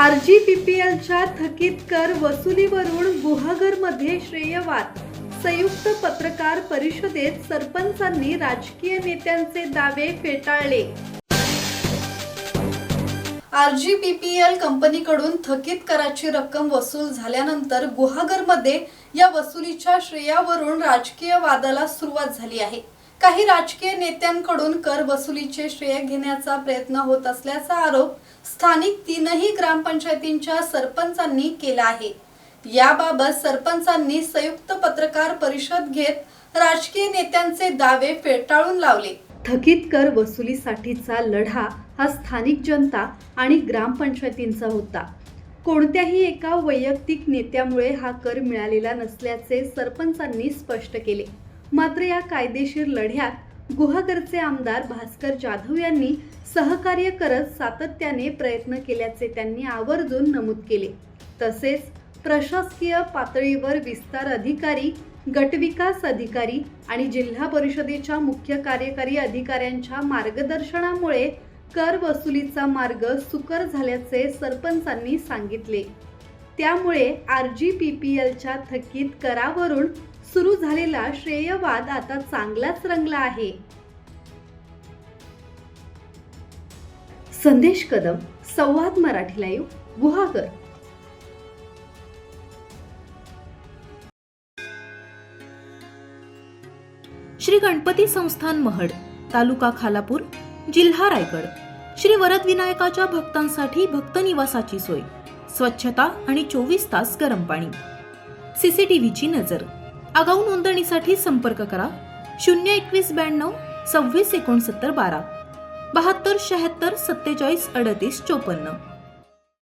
आरजीपीपीएलच्या थकीत कर वसुलीवरून गुहागरमध्ये श्रेयवाद. संयुक्त पत्रकार परिषदेत सरपंचांनी राजकीय नेत्यांचे दावे फेटाळले. आरजीपीपीएल कंपनीकडून थकीत कराची रक्कम वसूल झाल्यानंतर गुहागरमध्ये या वसुलीच्या श्रेयावरून राजकीय वादाला सुरुवात झाली आहे. काही राजकीय नेत्यांकडून कर वसुलीचे श्रेय घेण्याचा प्रयत्न होत असल्याचा आरोप स्थानिक तीनही ग्रामपंचायतींच्या सरपंचांनी केला आहे. याबाबत सरपंचांनी संयुक्त पत्रकार परिषद घेत राजकीय नेत्यांचे दावे फेटाळून लावले. थकीत कर वसुलीसाठीचा लढा हा स्थानिक जनता आणि ग्रामपंचायतींचा होता. कोणत्याही एका वैयक्तिक नेत्यामुळे हा कर मिळालेला नसल्याचे सरपंचांनी स्पष्ट केले. मात्र या कायदेशीर लढ्यात गुहागरचे आमदार भास्कर जाधव यांनी सहकार्य करत सातत्याने प्रयत्न केल्याचे त्यांनी आवर्जून नमूद केले. तसेच प्रशासकीय पातळीवर विस्तार अधिकारी, गटविकास अधिकारी आणि जिल्हा परिषदेच्या मुख्य कार्यकारी अधिकाऱ्यांच्या मार्गदर्शनामुळे कर वसुलीचा मार्ग सुकर झाल्याचे सरपंचांनी सांगितले. त्यामुळे आरजीपीपीएलच्या थकीत करावरून सुरू झालेला श्रेयवाद आता चांगलाच रंगला आहे. संदेश कदम, संवाद मराठी लाईव्ह, गुहागर. श्री गणपती संस्थान महड, तालुका खालापूर, जिल्हा रायगड. श्री वरद विनायकाच्या भक्तांसाठी भक्त निवासाची सोय, स्वच्छता आणि 24 तास गरम पाणी. सीसीटीव्हीची नजर. आगाऊ नोंदणीसाठी संपर्क करा 02192 26 69 12 72 76 47 38 54.